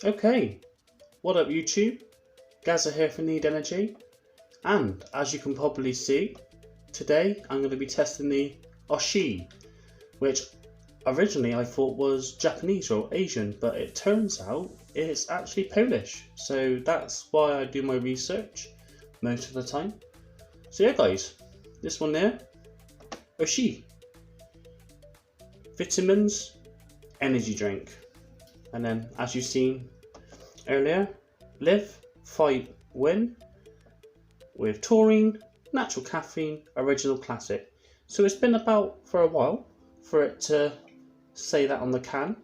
Okay, what up YouTube? Gaza here for Need Energy, and as you can probably see, today I'm going to be testing the Oshee, which originally I thought was Japanese or Asian, but it turns out it's actually Polish, so that's why I do my research most of the time. So yeah guys, this one there, Oshee, vitamins, energy drink, and then as you've seen earlier, live, fight, win, with taurine, natural caffeine, original classic. So it's been about for a while for it to say that on the can.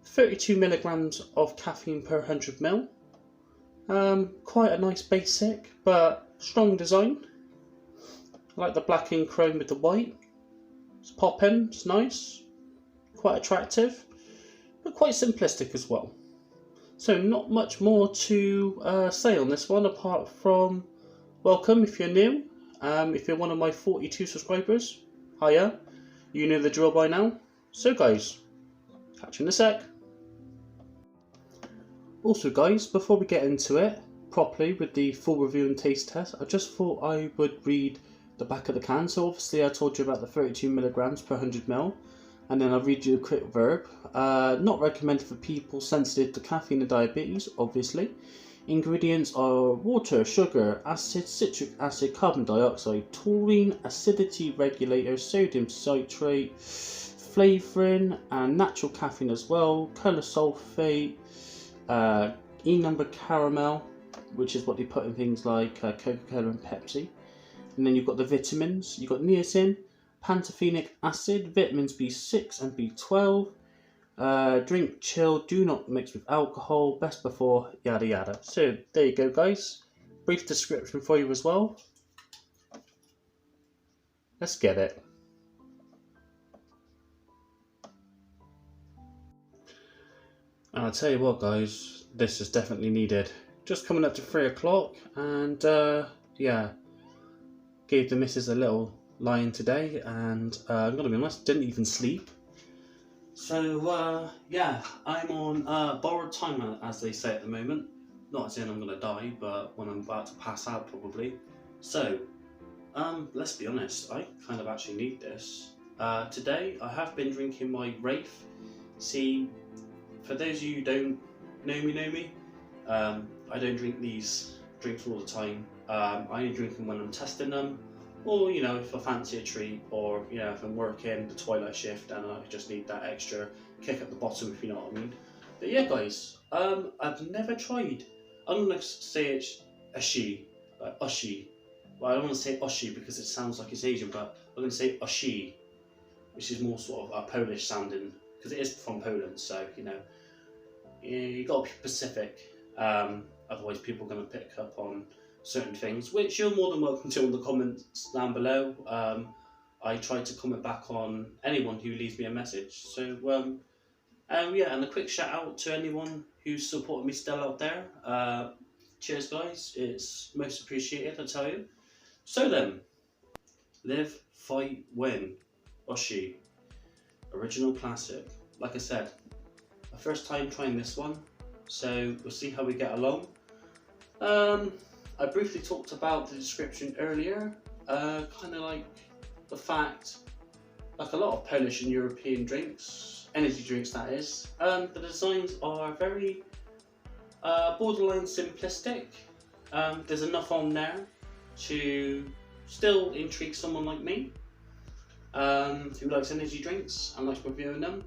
32 milligrams of caffeine per 100 ml. Quite a nice basic, but strong design. I like the black and chrome with the white. It's popping, it's nice, quite attractive, but quite simplistic as well. So not much more to say on this one apart from welcome if you're new. If you're one of my 42 subscribers, hiya, you know the drill by now. So guys, catch you in a sec. Also guys, before we get into it properly with the full review and taste test, I just thought I would read the back of the can. So obviously I told you about the 32 milligrams per 100 ml. And then I'll read you a quick verb. Not recommended for people sensitive to caffeine and diabetes, obviously. Ingredients are water, sugar, acid, citric acid, carbon dioxide, taurine, acidity regulator, sodium citrate, flavouring, and natural caffeine as well. Colour sulfate, E-number caramel, which is what they put in things like Coca-Cola and Pepsi. And then you've got the vitamins. You've got niacin, pantothenic acid, vitamins B6 and B12. Drink chill, do not mix with alcohol, best before, yada yada. So there you go guys, brief description for you as well. Let's get it. And I'll tell you what guys, this is definitely needed. Just coming up to 3 o'clock and yeah, gave the missus a little lie-in today and I'm gonna be honest, didn't even sleep. So yeah, I'm on borrowed time as they say at the moment. Not as in I'm gonna die, but when I'm about to pass out probably. So let's be honest, I kind of actually need this. Today I have been drinking my Wraith. See, for those of you who don't know me, I don't drink these drinks all the time. I only drink them when I'm testing them, or you know, if I fancy a treat, or you know, if I'm working the twilight shift and I just need that extra kick at the bottom, if you know what I mean. But yeah guys, I've never tried, I'm gonna say it's Oshee, like Oshee. Well, I don't want to say Oshee because it sounds like it's Asian, but I'm gonna say Oshee, which is more sort of a Polish sounding, because it is from Poland, so you know, you got to be specific, otherwise people are going to pick up on certain things, which you're more than welcome to in the comments down below. I try to comment back on anyone who leaves me a message. So yeah, and a quick shout out to anyone who's supported me still out there. Cheers guys, it's most appreciated, I tell you. So then, live, fight, win. Oshee, original classic. Like I said, my first time trying this one, so we'll see how we get along. I briefly talked about the description earlier, kind of like the fact, like a lot of Polish and European drinks, energy drinks that is, the designs are very borderline simplistic. There's enough on there to still intrigue someone like me, who likes energy drinks and likes reviewing them.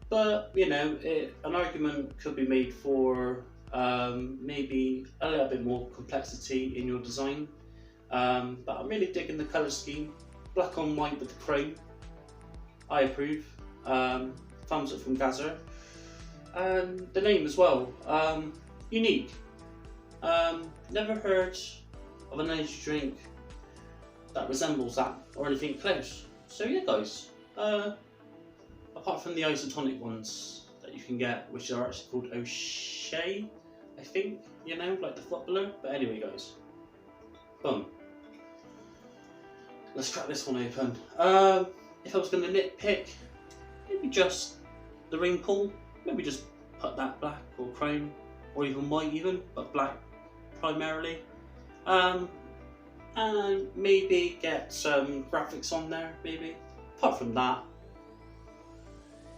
But you know, an argument could be made for maybe a little bit more complexity in your design. But I'm really digging the colour scheme, black on white with the chrome. I approve. Thumbs up from Gaza. And the name as well, unique. Never heard of an energy drink that resembles that or anything close. So yeah guys, apart from the isotonic ones that you can get, which are actually called Oshee, I think, you know, like the footballer. But anyway guys, boom. Let's crack this one open. If I was going to nitpick, maybe just the ring pull, maybe just put that black or chrome or even white even, but black primarily. And maybe get some graphics on there, maybe. Apart from that,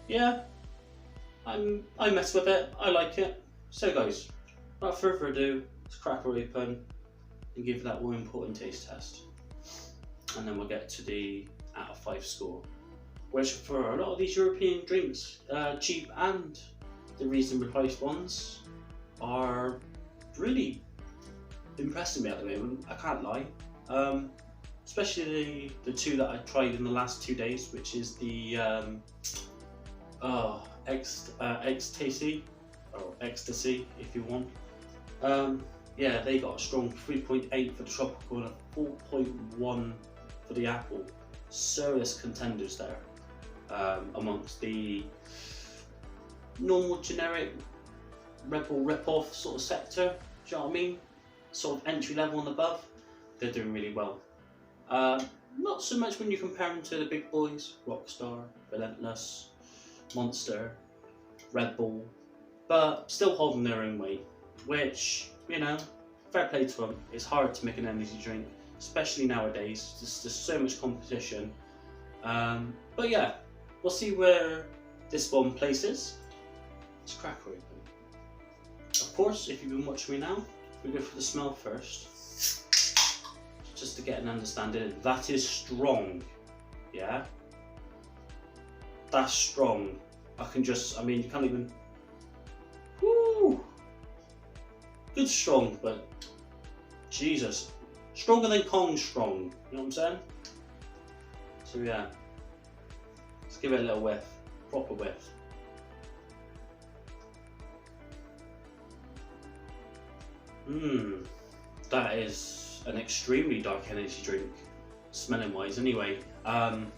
yeah, I mess with it, I like it. So guys, without further ado, let's crack her open and give that one important taste test. And then we'll get to the out of 5 score. Which for a lot of these European drinks, cheap and the reasonably priced ones, are really impressing me at the moment, I can't lie. Especially the two that I tried in the last 2 days, which is the ecstasy, or ecstasy if you want. Yeah, they got a strong 3.8 for the tropical and a 4.1 for the apple. Serious contenders there, amongst the normal generic Red Bull rip-off sort of sector. Do you know what I mean? Sort of entry level and above, they're doing really well. Not so much when you compare them to the big boys, Rockstar, Relentless, Monster, Red Bull, but still holding their own weight, which, you know, fair play to them. It's hard to make an energy drink, especially nowadays. There's just so much competition. But yeah, we'll see where this one places. Let's crack her open. Of course, if you've been watching me now, we go for the smell first, just to get an understanding. That is strong, yeah? That's strong. I mean, you can't even, whoo! Good strong, but Jesus. Stronger than Kong strong, you know what I'm saying? So yeah, let's give it a little whiff, proper whiff. That is an extremely dark energy drink, smelling wise anyway. Kind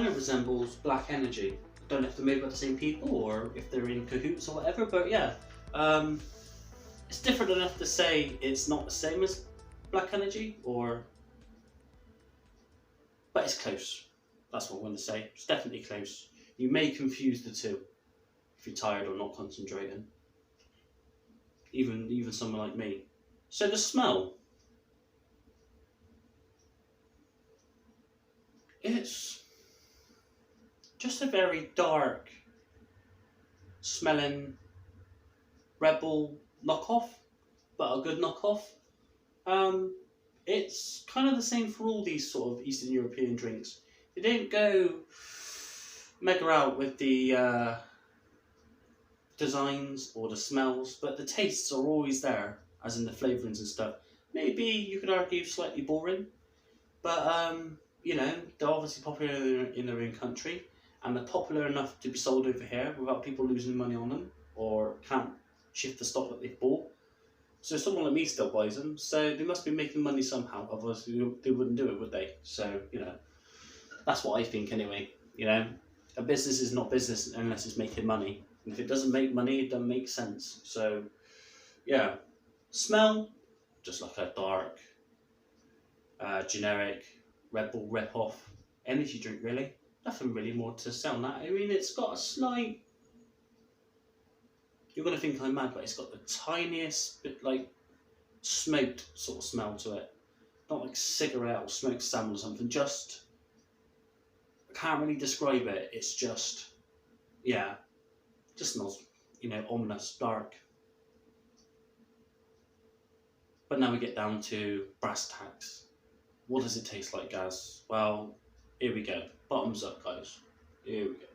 of resembles Black Energy. Don't know if they're made by the same people or if they're in cahoots or whatever, but yeah. It's different enough to say it's not the same as Black Energy, but it's close. That's what I'm going to say. It's definitely close. You may confuse the two if you're tired or not concentrating. Even someone like me. So the smell, it's just a very dark smelling Red Bull knockoff, but a good knockoff. It's kind of the same for all these sort of Eastern European drinks. They don't go mega out with the designs or the smells, but the tastes are always there, as in the flavourings and stuff. Maybe you could argue slightly boring, but you know, they're obviously popular in their own country, and they're popular enough to be sold over here without people losing money on them or can't shift the stock that they've bought. So someone like me still buys them, so they must be making money somehow, otherwise they wouldn't do it, would they? So, you know, that's what I think anyway. You know, a business is not business unless it's making money. And if it doesn't make money, it doesn't make sense. So, yeah. Smell, just like a dark, generic Red Bull rip-off energy drink, really. Nothing really more to say on that. I mean, it's got a slight... You're going to think I'm mad, but it's got the tiniest bit, like, smoked sort of smell to it. Not like cigarette or smoked salmon or something. Just... I can't really describe it. It's just... Yeah. Just smells, you know, ominous, dark. But now we get down to brass tacks. What does it taste like, guys? Well, here we go. Bottoms up, guys. Here we go.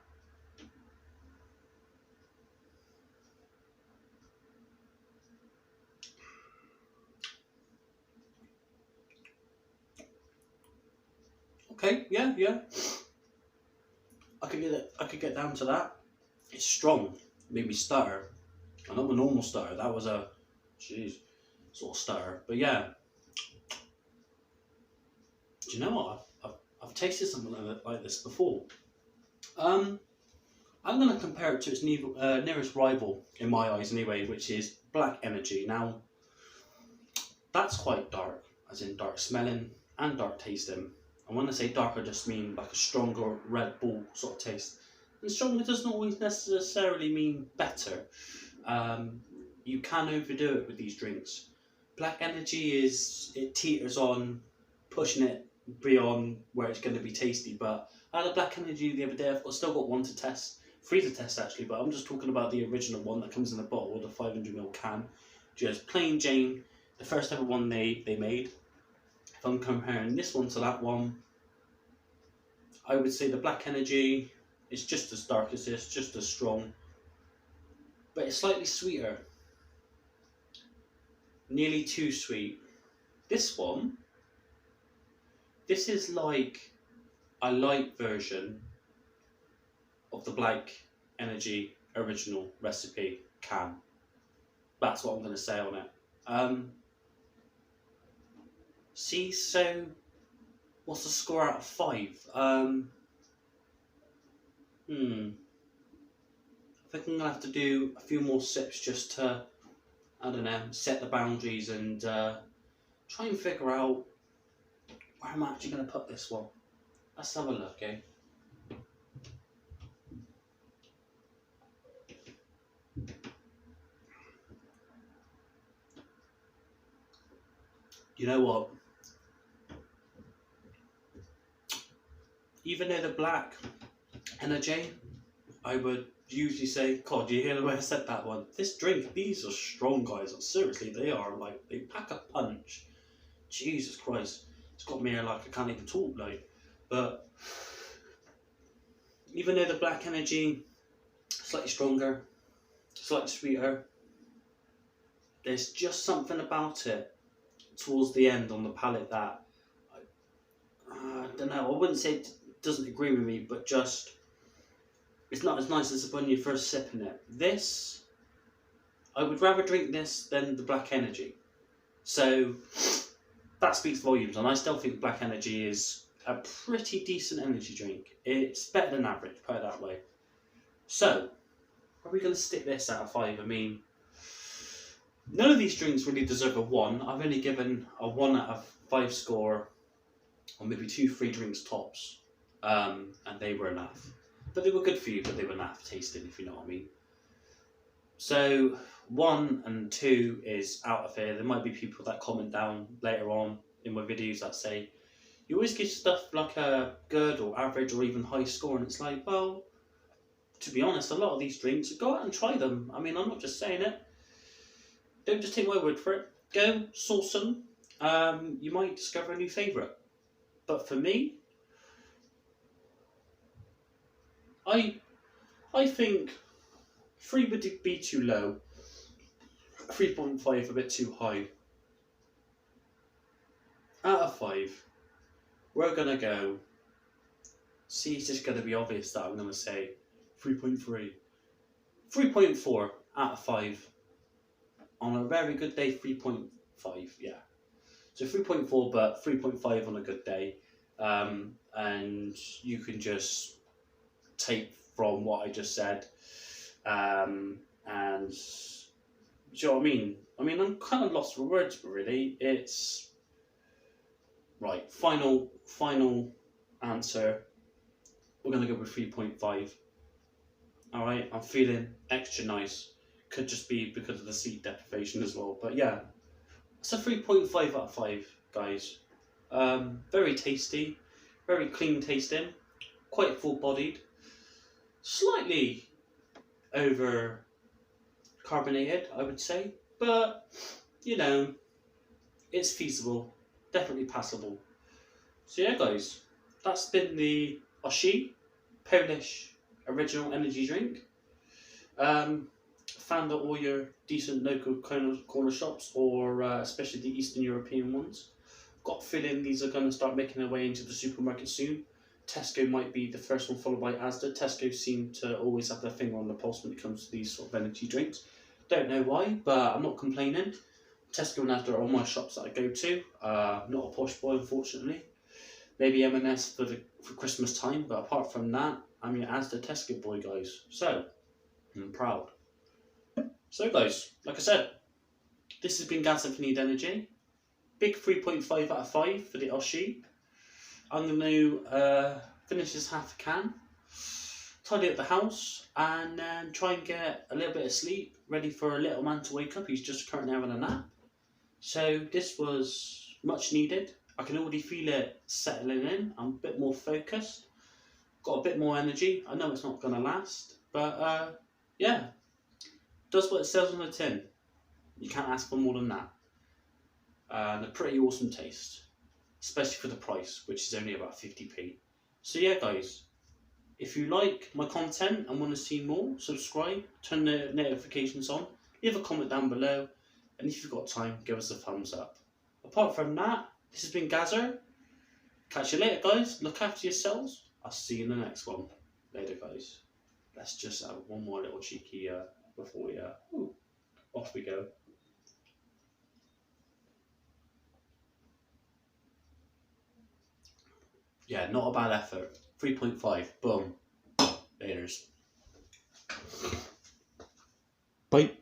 Okay, yeah. I could get down to that. It's strong. Made me stutter. And not a normal stutter. That was a, jeez, sort of stutter. But yeah. Do you know what? I've tasted something like this before. I'm going to compare it to its nearest rival, in my eyes anyway, which is Black Energy. Now, that's quite dark, as in dark smelling and dark tasting. And when I say dark, I just mean like a stronger Red Bull sort of taste. And stronger doesn't always necessarily mean better. You can overdo it with these drinks. Black Energy it teeters on pushing it beyond where it's going to be tasty. But I had a Black Energy the other day. Still got one to test, three to test actually. But I'm just talking about the original one that comes in a bottle with a 500ml can, just plain Jane, the first ever one they made. If I'm comparing this one to that one, I would say the Black Energy is just as dark as this, just as strong, but it's slightly sweeter. Nearly too sweet. This one, this is like a light version of the Black Energy original recipe can. That's what I'm going to say on it. See, so what's the score out of 5? I think I'm going to have to do a few more sips just to, I don't know, set the boundaries and try and figure out where I'm actually going to put this one. Let's have a look, eh? You know what? Even though the Black Energy, I would usually say, God, you hear the way I said that one? This drink, these are strong, guys. Seriously, they are. Like, they pack a punch. Jesus Christ. It's got me here like I can't even talk, like. But even though the Black Energy, slightly stronger, slightly sweeter, there's just something about it towards the end on the palate that, I don't know, I wouldn't say it doesn't agree with me, but just, it's not as nice as when you're first sipping it. This, I would rather drink this than the Black Energy. So, that speaks volumes, and I still think Black Energy is a pretty decent energy drink. It's better than average, put it that way. So, are we going to stick this out of 5? I mean, none of these drinks really deserve a 1. I've only given a 1 out of 5 score on maybe 2-3 drinks tops, and they were enough. But they were good for you, but they were enough tasting, if you know what I mean. So 1 and 2 is out of here. There might be people that comment down later on in my videos that say, you always give stuff like a good or average or even high score, and it's like, well, to be honest, a lot of these drinks, go out and try them. I mean, I'm not just saying it. Don't just take my word for it. Go, source them. You might discover a new favourite. But for me, I think 3 would be too low. 3.5 a bit too high. Out of 5, we're gonna go. See, it's just gonna be obvious that I'm gonna say 3.3. 3.4 out of 5. On a very good day, 3.5, yeah. So 3.4, but 3.5 on a good day. And you can just take from what I just said. And do you know what I mean? I mean, I'm kind of lost for words, but really, it's... Right, final answer. We're going to go with 3.5. Alright, I'm feeling extra nice. Could just be because of the sleep deprivation as well. But yeah, it's a 3.5 out of 5, guys. Very tasty, very clean tasting, quite full-bodied, slightly over carbonated, I would say, but you know, it's feasible, definitely passable. So yeah, guys, that's been the Oshee Polish original energy drink. Found at all your decent local corner shops, or especially the Eastern European ones. Got a feeling these are going to start making their way into the supermarket soon. Tesco might be the first one, followed by Asda. Tesco seem to always have their finger on the pulse when it comes to these sort of energy drinks. Don't know why, but I'm not complaining. Tesco and Asda are all my shops that I go to. Not a posh boy, unfortunately. Maybe M&S for Christmas time, but apart from that, I'm your Asda Tesco boy, guys. So, I'm proud. So guys, like I said, this has been Gas If You Need Energy. Big 3.5 out of 5 for the Oshee. I'm going to finish this half a can. tidy up the house, and then try and get a little bit of sleep, ready for a little man to wake up. He's just currently having a nap. So this was much needed. I can already feel it settling in. I'm a bit more focused, got a bit more energy. I know it's not going to last, but yeah, does what it says on the tin. You can't ask for more than that. And a pretty awesome taste, especially for the price, which is only about 50p. So yeah, guys, if you like my content and want to see more, subscribe, turn the notifications on, leave a comment down below, and if you've got time, give us a thumbs up. Apart from that, this has been Gazzer. Catch you later, guys. Look after yourselves. I'll see you in the next one. Later, guys. Let's just have one more little cheeky before we off we go. Yeah, not a bad effort. 3.5. Boom. Laters. Bye.